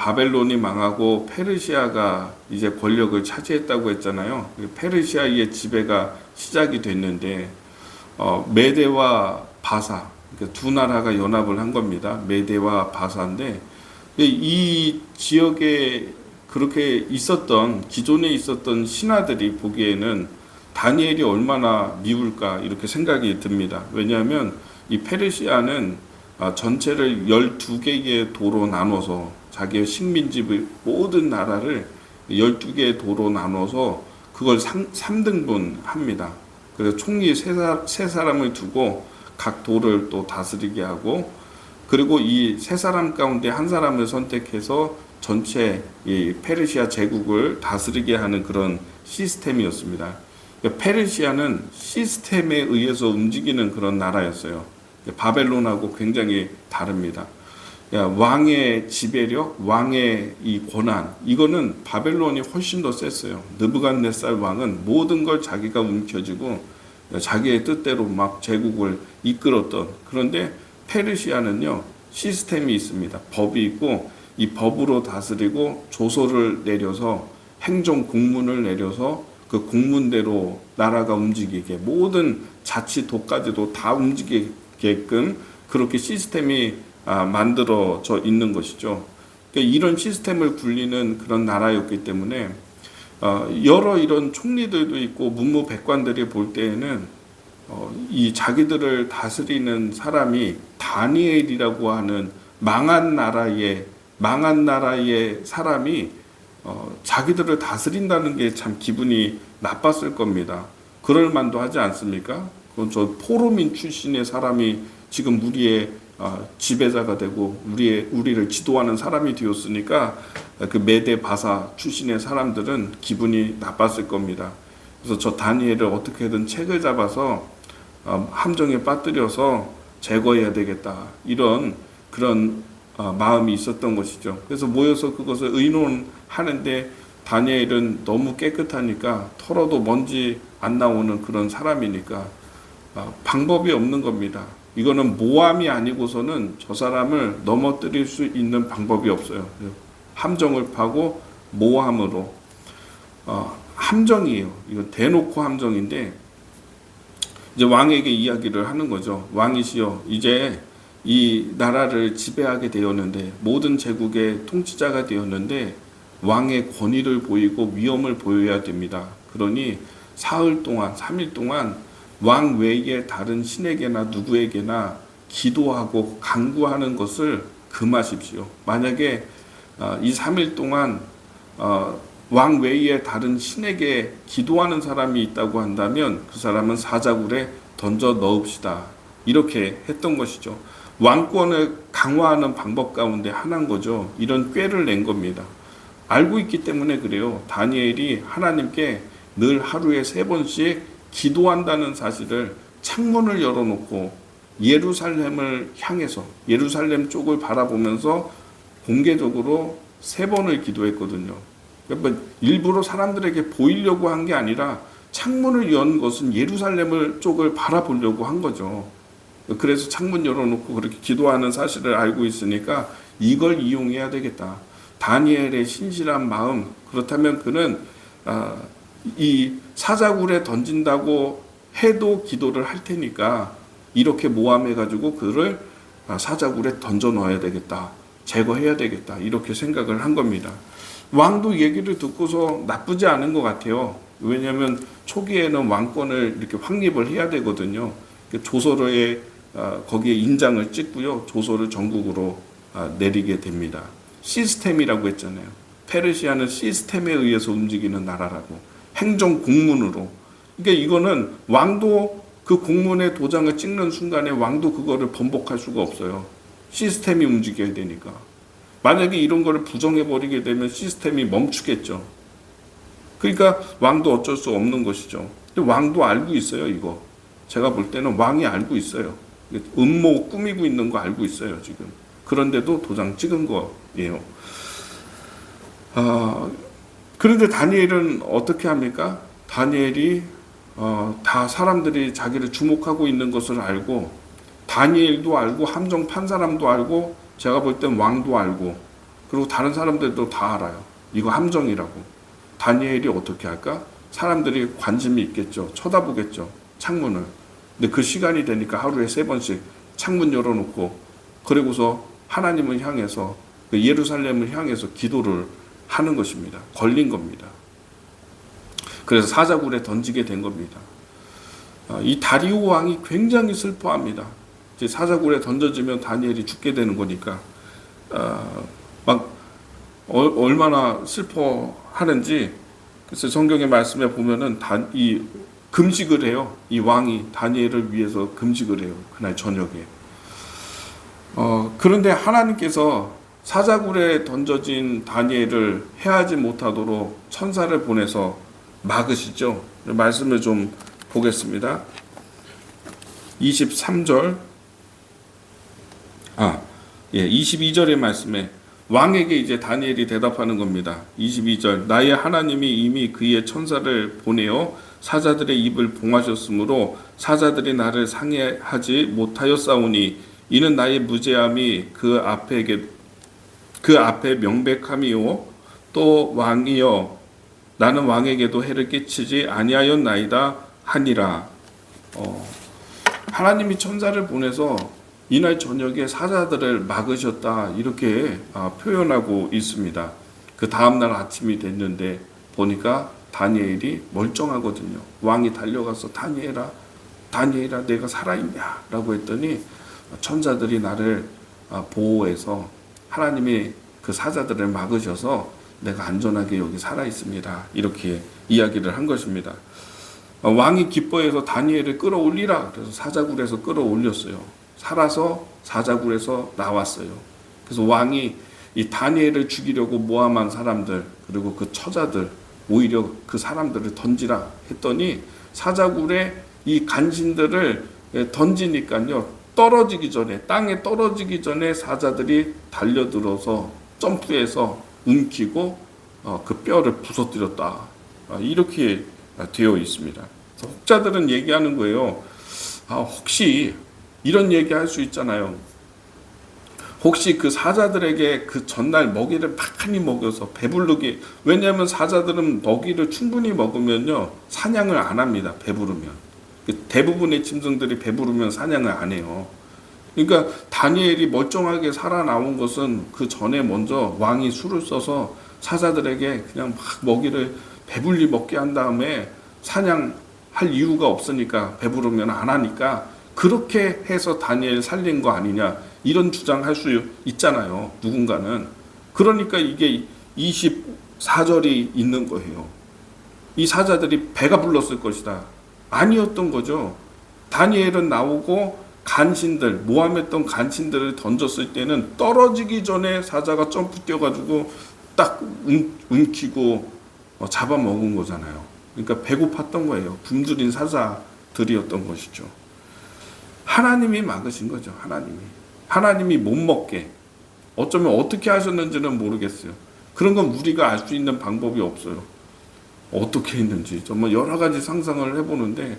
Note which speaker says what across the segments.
Speaker 1: 바벨론이 망하고 페르시아가 이제 권력을 차지했다고 했잖아요. 페르시아의 지배가 시작이 됐는데 메대와 바사, 그러니까 두 나라가 연합을 한 겁니다. 메대와 바사인데 이 지역에 그렇게 있었던 기존에 있었던 신하들이 보기에는 다니엘이 얼마나 미울까 이렇게 생각이 듭니다. 왜냐하면 이 페르시아는 전체를 12개의 도로 나눠서 자기의 식민지 모든 나라를 12개의 도로 나눠서 그걸 3등분 합니다. 그래서 총리 세 사람을 두고 각 도를 또 다스리게 하고, 그리고 이 세 사람 가운데 한 사람을 선택해서 전체 이 페르시아 제국을 다스리게 하는 그런 시스템이었습니다. 페르시아는 시스템에 의해서 움직이는 그런 나라였어요. 바벨론하고 굉장히 다릅니다. 왕의 지배력, 왕의 이 권한, 이거는 바벨론이 훨씬 더 셌어요. 느부갓네살 왕은 모든 걸 자기가 움켜쥐고 자기의 뜻대로 막 제국을 이끌었던, 그런데 페르시아는요 시스템이 있습니다. 법이 있고 이 법으로 다스리고 조서를 내려서 행정 공문을 내려서 그 공문대로 나라가 움직이게, 모든 자치도까지도 다 움직이게끔 그렇게 시스템이 만들어져 있는 것이죠. 그러니까 이런 시스템을 굴리는 그런 나라였기 때문에 여러 이런 총리들도 있고 문무백관들이 볼 때에는 이 자기들을 다스리는 사람이 다니엘이라고 하는 망한 나라의 사람이 자기들을 다스린다는 게 참 기분이 나빴을 겁니다. 그럴 만도 하지 않습니까? 그건 저 포로민 출신의 사람이 지금 우리의 지배자가 되고 우리를 지도하는 사람이 되었으니까 그 메대 바사 출신의 사람들은 기분이 나빴을 겁니다. 그래서 저 다니엘을 어떻게든 책을 잡아서 함정에 빠뜨려서 제거해야 되겠다, 이런 그런 마음이 있었던 것이죠. 그래서 모여서 그것을 의논하는데 다니엘은 너무 깨끗하니까, 털어도 먼지 안 나오는 그런 사람이니까 방법이 없는 겁니다. 이거는 모함이 아니고서는 저 사람을 넘어뜨릴 수 있는 방법이 없어요. 함정을 파고 모함으로, 함정이에요. 이건 대놓고 함정인데 이제 왕에게 이야기를 하는 거죠. 왕이시여, 이제 이 나라를 지배하게 되었는데, 모든 제국의 통치자가 되었는데 왕의 권위를 보이고 위엄을 보여야 됩니다. 그러니 사흘 동안, 3일 동안 왕 외에 다른 신에게나 누구에게나 기도하고 간구하는 것을 금하십시오. 만약에 이 3일 동안 왕 외에 다른 신에게 기도하는 사람이 있다고 한다면 그 사람은 사자굴에 던져 넣읍시다, 이렇게 했던 것이죠. 왕권을 강화하는 방법 가운데 하나인 거죠. 이런 꾀를 낸 겁니다. 알고 있기 때문에 그래요. 다니엘이 하나님께 늘 하루에 3번씩 기도한다는 사실을 창문을 열어놓고 예루살렘을 향해서, 예루살렘 쪽을 바라보면서 공개적으로 3번을 기도했거든요. 그러니까 일부러 사람들에게 보이려고 한 게 아니라 창문을 연 것은 예루살렘 쪽을 바라보려고 한 거죠. 그래서 창문 열어놓고 그렇게 기도하는 사실을 알고 있으니까 이걸 이용해야 되겠다. 다니엘의 신실한 마음, 그렇다면 그는 이 사자굴에 던진다고 해도 기도를 할 테니까 이렇게 모함해가지고 그를 사자굴에 던져 넣어야 되겠다, 제거해야 되겠다, 이렇게 생각을 한 겁니다. 왕도 얘기를 듣고서 나쁘지 않은 것 같아요. 왜냐하면 초기에는 왕권을 이렇게 확립을 해야 되거든요. 조서로에 거기에 인장을 찍고요, 조서를 전국으로 내리게 됩니다. 시스템이라고 했잖아요. 페르시아는 시스템에 의해서 움직이는 나라라고, 행정 공문으로. 그러니까 이거는 왕도 그 공문에 도장을 찍는 순간에 왕도 그거를 번복할 수가 없어요. 시스템이 움직여야 되니까. 만약에 이런 거를 부정해버리게 되면 시스템이 멈추겠죠. 그러니까 왕도 어쩔 수 없는 것이죠. 근데 왕도 알고 있어요, 이거. 제가 볼 때는 왕이 알고 있어요. 음모 꾸미고 있는 거 알고 있어요, 지금. 그런데도 도장 찍은 거예요. 그런데 다니엘은 어떻게 합니까? 다니엘이 다 사람들이 자기를 주목하고 있는 것을 알고, 다니엘도 알고, 함정 판 사람도 알고, 제가 볼 땐 왕도 알고, 그리고 다른 사람들도 다 알아요. 이거 함정이라고. 다니엘이 어떻게 할까? 사람들이 관심이 있겠죠. 쳐다보겠죠. 창문을. 근데 그 시간이 되니까 하루에 3번씩 창문 열어놓고, 그리고서 하나님을 향해서, 예루살렘을 향해서 기도를 하는 것입니다. 걸린 겁니다. 그래서 사자굴에 던지게 된 겁니다. 이 다리오 왕이 굉장히 슬퍼합니다. 이제 사자굴에 던져지면 다니엘이 죽게 되는 거니까 얼마나 슬퍼하는지. 그래서 성경의 말씀에 보면은 이 금식을 해요. 이 왕이 다니엘을 위해서 금식을 해요. 그날 저녁에. 그런데 하나님께서 사자굴에 던져진 다니엘을 해하지 못하도록 천사를 보내서 막으시죠. 말씀을 좀 보겠습니다. 23절, 22절의 말씀에 왕에게 이제 다니엘이 대답하는 겁니다. 22절, 나의 하나님이 이미 그의 천사를 보내어 사자들의 입을 봉하셨으므로 사자들이 나를 상해하지 못하였사오니 이는 나의 무죄함이 그 앞에 명백함이요 또 왕이여 나는 왕에게도 해를 끼치지 아니하였나이다 하니라. 하나님이 천사를 보내서 이날 저녁에 사자들을 막으셨다, 이렇게 표현하고 있습니다. 그 다음날 아침이 됐는데 보니까 다니엘이 멀쩡하거든요. 왕이 달려가서 다니엘아 내가 살아있냐 라고 했더니 천사들이 나를 보호해서 하나님이 그 사자들을 막으셔서 내가 안전하게 여기 살아있습니다, 이렇게 이야기를 한 것입니다. 왕이 기뻐해서 다니엘을 끌어올리라, 그래서 사자굴에서 끌어올렸어요. 살아서 사자굴에서 나왔어요. 그래서 왕이 이 다니엘을 죽이려고 모함한 사람들, 그리고 그 처자들, 오히려 그 사람들을 던지라 했더니 사자굴에 이 간신들을 던지니까요, 떨어지기 전에, 땅에 떨어지기 전에 사자들이 달려들어서 점프해서 움키고 그 뼈를 부서뜨렸다, 이렇게 되어 있습니다. 혹자들은 얘기하는 거예요. 혹시 이런 얘기 할 수 있잖아요. 혹시 그 사자들에게 그 전날 먹이를 많이 먹여서 배부르게, 왜냐하면 사자들은 먹이를 충분히 먹으면요 사냥을 안 합니다. 배부르면. 대부분의 짐승들이 배부르면 사냥을 안 해요. 그러니까 다니엘이 멀쩡하게 살아나온 것은 그 전에 먼저 왕이 술을 써서 사자들에게 그냥 막 먹이를 배불리 먹게 한 다음에 사냥할 이유가 없으니까, 배부르면 안 하니까 그렇게 해서 다니엘 살린 거 아니냐, 이런 주장할 수 있잖아요, 누군가는. 그러니까 이게 24절이 있는 거예요. 이 사자들이 배가 불렀을 것이다, 아니었던 거죠. 다니엘은 나오고 간신들, 모함했던 간신들을 던졌을 때는 떨어지기 전에 사자가 점프 뛰어가지고 딱 움키고 잡아먹은 거잖아요. 그러니까 배고팠던 거예요. 굶주린 사자들이었던 것이죠. 하나님이 막으신 거죠. 하나님이 못 먹게. 어쩌면 어떻게 하셨는지는 모르겠어요. 그런 건 우리가 알 수 있는 방법이 없어요. 어떻게 했는지 정말 여러 가지 상상을 해보는데,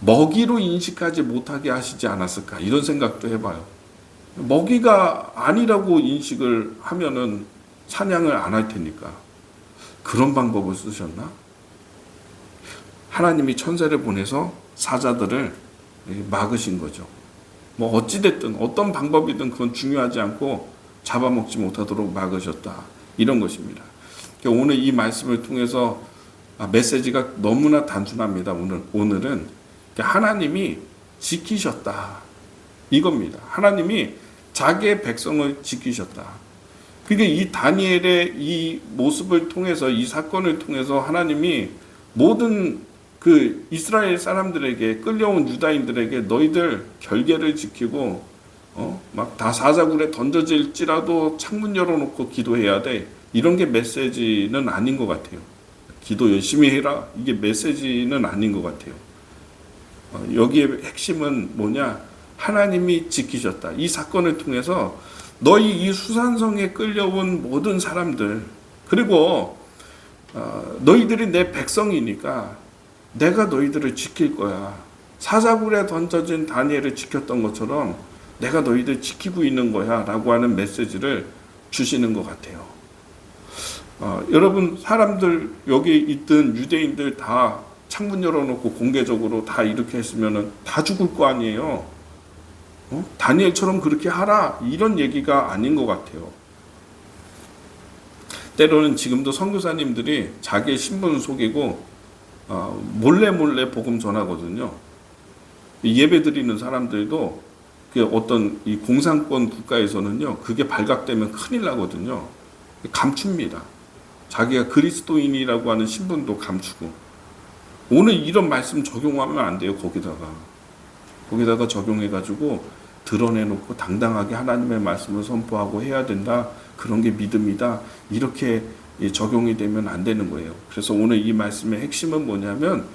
Speaker 1: 먹이로 인식하지 못하게 하시지 않았을까, 이런 생각도 해봐요. 먹이가 아니라고 인식을 하면은 사냥을 안 할 테니까. 그런 방법을 쓰셨나? 하나님이 천사를 보내서 사자들을 막으신 거죠. 뭐 어찌됐든 어떤 방법이든 그건 중요하지 않고 잡아먹지 못하도록 막으셨다, 이런 것입니다. 오늘 이 말씀을 통해서 메시지가 너무나 단순합니다. 오늘은 하나님이 지키셨다, 이겁니다. 하나님이 자기의 백성을 지키셨다. 그게 이 다니엘의 이 모습을 통해서, 이 사건을 통해서 하나님이 모든 그 이스라엘 사람들에게, 끌려온 유다인들에게 너희들 결계를 지키고 막 다 사자굴에 던져질지라도 창문 열어놓고 기도해야 돼, 이런 게 메시지는 아닌 것 같아요. 기도 열심히 해라, 이게 메시지는 아닌 것 같아요. 여기에 핵심은 뭐냐? 하나님이 지키셨다. 이 사건을 통해서 너희 이 수산성에 끌려온 모든 사람들, 그리고 너희들이 내 백성이니까 내가 너희들을 지킬 거야. 사자굴에 던져진 다니엘을 지켰던 것처럼 내가 너희들 지키고 있는 거야 라고 하는 메시지를 주시는 것 같아요. 여러분, 사람들 여기 있던 유대인들 다 창문 열어놓고 공개적으로 다 이렇게 했으면 다 죽을 거 아니에요. 다니엘처럼 그렇게 하라, 이런 얘기가 아닌 것 같아요. 때로는 지금도 선교사님들이 자기의 신분을 속이고 몰래 복음 전하거든요. 예배 드리는 사람들도 어떤 이 공산권 국가에서는요, 그게 발각되면 큰일 나거든요. 감춥니다. 자기가 그리스도인이라고 하는 신분도 감추고. 오늘 이런 말씀 적용하면 안 돼요. 거기다가 적용해가지고 드러내놓고 당당하게 하나님의 말씀을 선포하고 해야 된다. 그런 게 믿음이다. 이렇게 적용이 되면 안 되는 거예요. 그래서 오늘 이 말씀의 핵심은 뭐냐면,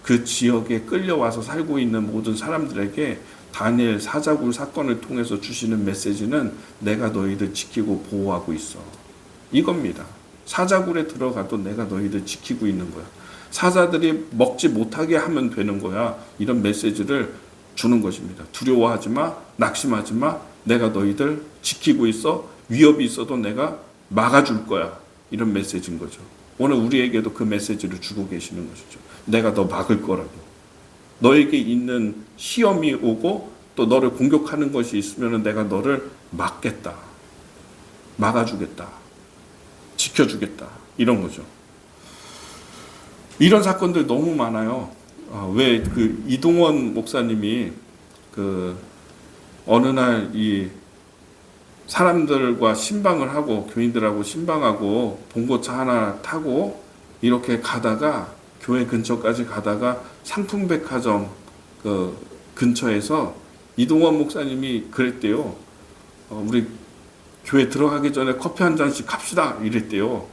Speaker 1: 그 지역에 끌려와서 살고 있는 모든 사람들에게 다니엘 사자굴 사건을 통해서 주시는 메시지는 내가 너희들 지키고 보호하고 있어, 이겁니다. 사자굴에 들어가도 내가 너희들 지키고 있는 거야. 사자들이 먹지 못하게 하면 되는 거야. 이런 메시지를 주는 것입니다. 두려워하지 마, 낙심하지 마, 내가 너희들 지키고 있어, 위협이 있어도 내가 막아줄 거야, 이런 메시지인 거죠. 오늘 우리에게도 그 메시지를 주고 계시는 것이죠. 내가 너 막을 거라고. 너에게 있는 시험이 오고 또 너를 공격하는 것이 있으면 내가 너를 막겠다, 막아주겠다, 지켜주겠다, 이런 거죠. 이런 사건들 너무 많아요. 왜 그 이동원 목사님이 그 어느 날 이 사람들과 신방을 하고, 교인들하고 신방하고 봉고차 하나 타고 이렇게 가다가 교회 근처까지 가다가 상품백화점 그 근처에서 이동원 목사님이 그랬대요. 우리 교회 들어가기 전에 커피 한 잔씩 갑시다, 이랬대요.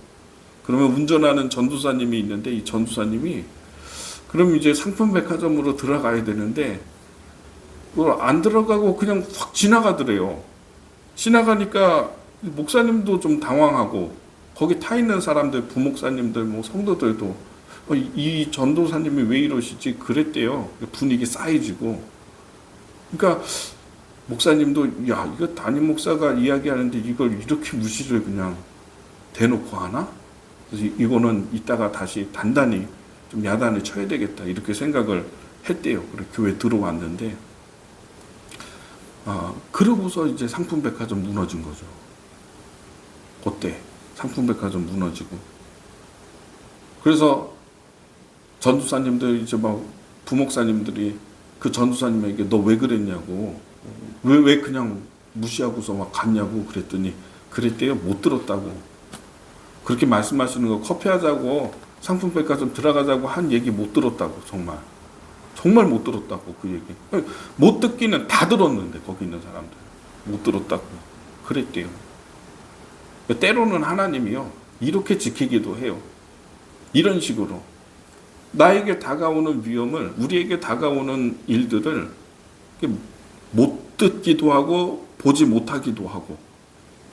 Speaker 1: 그러면 운전하는 전도사님이 있는데, 이 전도사님이 그럼 이제 상품백화점으로 들어가야 되는데 그걸 안 들어가고 그냥 확 지나가더래요. 지나가니까 목사님도 좀 당황하고, 거기 타 있는 사람들, 부목사님들, 뭐 성도들도 이 전도사님이 왜 이러시지 그랬대요. 분위기 쌓이지고. 그러니까 목사님도, 야, 이거 담임 목사가 이야기하는데 이걸 이렇게 무시를 그냥 대놓고 하나? 그래서 이거는 이따가 다시 단단히 좀 야단을 쳐야 되겠다, 이렇게 생각을 했대요. 그래 교회 들어왔는데, 그러고서 이제 상품백화점 무너진 거죠. 그때 상품백화점 무너지고. 그래서 전도사님들, 이제 막 부목사님들이 그 전도사님에게 너 왜 그랬냐고, 왜 그냥 무시하고서 막 갔냐고 그랬더니 그랬대요. 못 들었다고. 그렇게 말씀하시는 거, 커피하자고 상품백화점 들어가자고 한 얘기 못 들었다고. 정말 못 들었다고. 그 얘기 못 듣기는 다 들었는데, 거기 있는 사람들 못 들었다고 그랬대요. 때로는 하나님이요, 이렇게 지키기도 해요. 이런 식으로 나에게 다가오는 위험을, 우리에게 다가오는 일들을 못 듣기도 하고 보지 못하기도 하고,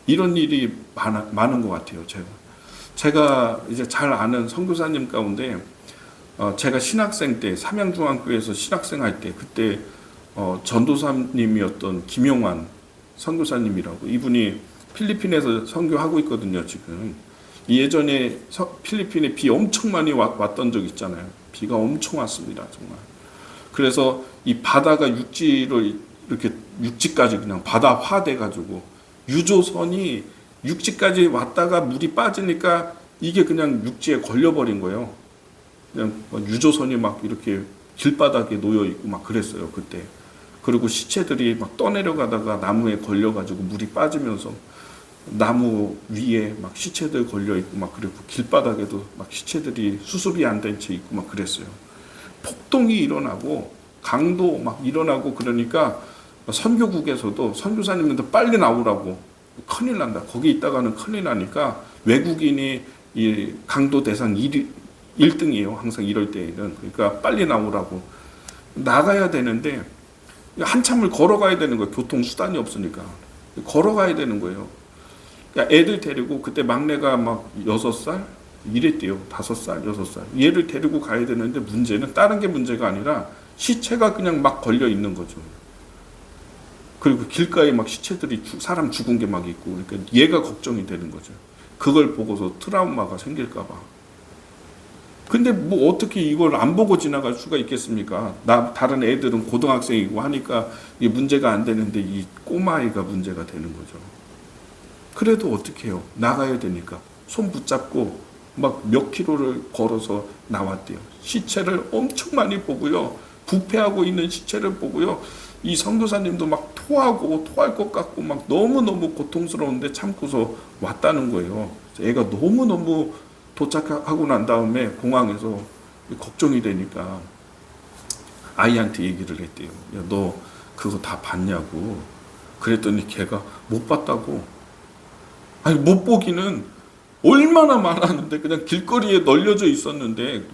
Speaker 1: 이런 일이 많은 것 같아요. 제가 이제 잘 아는 선교사님 가운데, 제가 신학생 때, 삼양중앙교회에서 신학생 할 때, 그때 전도사님이었던 김용환 선교사님이라고, 이분이 필리핀에서 선교하고 있거든요. 지금 예전에 필리핀에 비 엄청 많이 왔던 적 있잖아요. 비가 엄청 왔습니다, 정말. 그래서 이 바다가 육지를 이렇게, 육지까지 그냥 바다화돼 가지고 유조선이 육지까지 왔다가 물이 빠지니까 이게 그냥 육지에 걸려버린 거예요. 그냥 유조선이 막 이렇게 길바닥에 놓여 있고 막 그랬어요, 그때. 그리고 시체들이 막 떠내려가다가 나무에 걸려가지고 물이 빠지면서 나무 위에 막 시체들 걸려 있고 막, 그리고 길바닥에도 막 시체들이 수습이 안 된 채 있고 막 그랬어요. 폭동이 일어나고 강도 막 일어나고, 그러니까 선교국에서도 선교사님들도 빨리 나오라고, 큰일 난다, 거기 있다가는 큰일 나니까, 외국인이 이 강도 대상 1등이에요. 항상 이럴 때에는. 그러니까 빨리 나오라고 나가야 되는데 한참을 걸어가야 되는 거예요. 교통수단이 없으니까 걸어가야 되는 거예요. 애들 데리고, 그때 막내가 막 6살 이랬대요. 5살, 6살. 얘를 데리고 가야 되는데, 문제는 다른 게 문제가 아니라 시체가 그냥 막 걸려 있는 거죠. 그리고 길가에 막 시체들이 사람 죽은 게 막 있고, 그러니까 얘가 걱정이 되는 거죠. 그걸 보고서 트라우마가 생길까 봐. 근데 뭐 어떻게 이걸 안 보고 지나갈 수가 있겠습니까? 다른 애들은 고등학생이고 하니까 이게 문제가 안 되는데 이 꼬마아이가 문제가 되는 거죠. 그래도 어떻게 해요? 나가야 되니까 손 붙잡고 막 몇 킬로를 걸어서 나왔대요. 시체를 엄청 많이 보고요. 부패하고 있는 시체를 보고요. 이 선교사님도 막 토할 것 같고 막 너무너무 고통스러운데 참고서 왔다는 거예요. 애가 너무너무 도착하고 난 다음에 공항에서 걱정이 되니까 아이한테 얘기를 했대요. 야, 너 그거 다 봤냐고. 그랬더니 걔가 못 봤다고. 아니, 못 보기는 얼마나 많았는데 그냥 길거리에 널려져 있었는데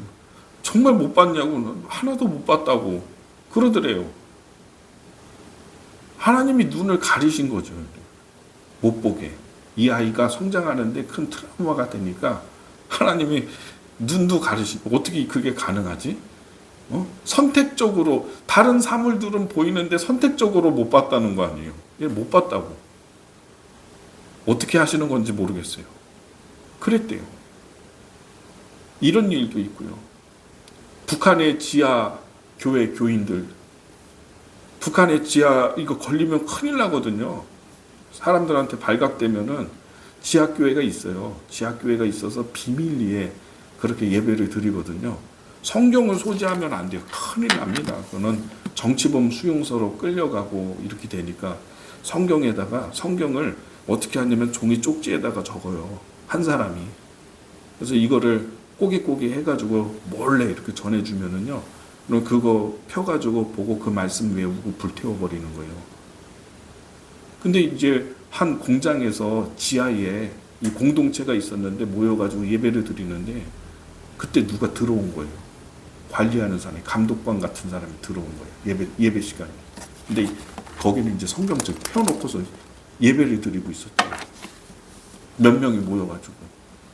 Speaker 1: 정말 못 봤냐고. 하나도 못 봤다고 그러더래요. 하나님이 눈을 가리신 거죠. 못 보게. 이 아이가 성장하는데 큰 트라우마가 되니까 하나님이 눈도 가리시고. 어떻게 그게 가능하지? 선택적으로 다른 사물들은 보이는데 선택적으로 못 봤다는 거 아니에요. 못 봤다고. 어떻게 하시는 건지 모르겠어요. 그랬대요. 이런 일도 있고요. 북한의 지하 교회 교인들, 북한의 지하 이거 걸리면 큰일 나거든요. 사람들한테 발각되면은 지하교회가 있어요. 지하교회가 있어서 비밀리에 그렇게 예배를 드리거든요. 성경을 소지하면 안 돼요. 큰일 납니다. 그거는 정치범 수용소로 끌려가고 이렇게 되니까 성경을 어떻게 하냐면 종이 쪽지에다가 적어요. 한 사람이. 그래서 이거를 꼬깃꼬깃 해가지고 몰래 이렇게 전해주면은요. 그럼 그거 펴가지고 보고 그 말씀 외우고 불태워버리는 거예요. 근데 이제 한 공장에서 지하에 이 공동체가 있었는데 모여가지고 예배를 드리는데 그때 누가 들어온 거예요. 관리하는 사람이, 감독관 같은 사람이 들어온 거예요. 예배 시간에. 근데 거기는 이제 성경책 펴놓고서 예배를 드리고 있었죠. 몇 명이 모여가지고.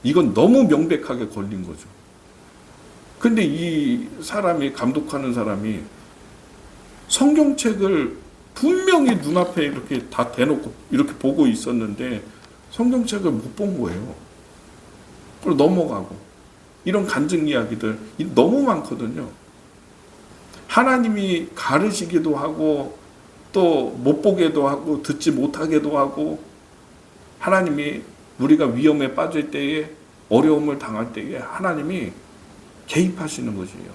Speaker 1: 이건 너무 명백하게 걸린 거죠. 근데 이 사람이, 감독하는 사람이 성경책을 분명히 눈앞에 이렇게 다 대놓고 이렇게 보고 있었는데 성경책을 못 본 거예요. 그리고 넘어가고. 이런 간증 이야기들 너무 많거든요. 하나님이 가르치기도 하고 또 못 보게도 하고 듣지 못하게도 하고 하나님이 우리가 위험에 빠질 때에 어려움을 당할 때에 하나님이 개입하시는 것이에요.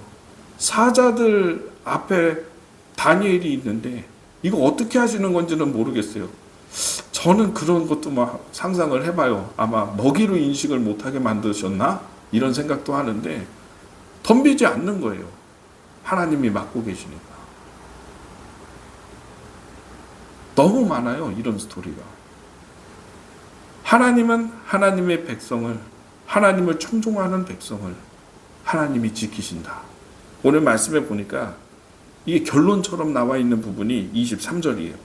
Speaker 1: 사자들 앞에 다니엘이 있는데 이거 어떻게 하시는 건지는 모르겠어요. 저는 그런 것도 막 상상을 해봐요. 아마 먹이로 인식을 못하게 만드셨나? 이런 생각도 하는데 덤비지 않는 거예요. 하나님이 맡고 계시니까. 너무 많아요. 이런 스토리가. 하나님은 하나님의 백성을, 하나님을 청종하는 백성을 하나님이 지키신다. 오늘 말씀에 보니까 이게 결론처럼 나와 있는 부분이 23절이에요.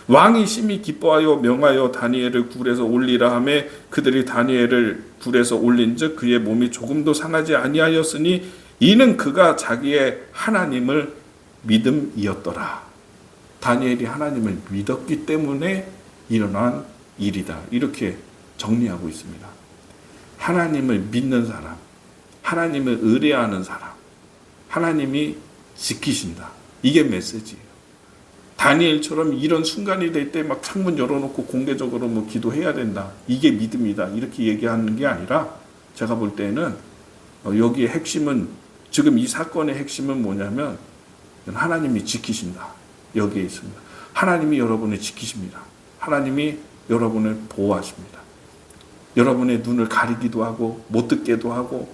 Speaker 1: 왕이 심히 기뻐하여 명하여 다니엘을 굴에서 올리라 하매 그들이 다니엘을 굴에서 올린즉 그의 몸이 조금도 상하지 아니하였으니 이는 그가 자기의 하나님을 믿음이었더라. 다니엘이 하나님을 믿었기 때문에 일어난 일이다. 이렇게 정리하고 있습니다. 하나님을 믿는 사람, 하나님을 의뢰하는 사람, 하나님이 지키신다. 이게 메시지예요. 다니엘처럼 이런 순간이 될 때 막 창문 열어놓고 공개적으로 뭐 기도해야 된다. 이게 믿음이다. 이렇게 얘기하는 게 아니라 제가 볼 때는 여기에 핵심은, 지금 이 사건의 핵심은 뭐냐면 하나님이 지키신다. 여기에 있습니다. 하나님이 여러분을 지키십니다. 하나님이 여러분을 보호하십니다. 여러분의 눈을 가리기도 하고 못 듣게도 하고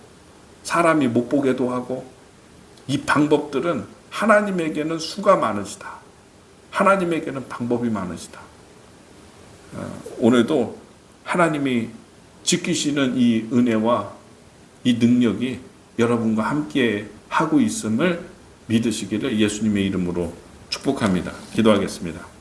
Speaker 1: 사람이 못 보게도 하고 이 방법들은 하나님에게는 수가 많으시다. 하나님에게는 방법이 많으시다. 오늘도 하나님이 지키시는 이 은혜와 이 능력이 여러분과 함께 하고 있음을 믿으시기를 예수님의 이름으로 축복합니다. 기도하겠습니다.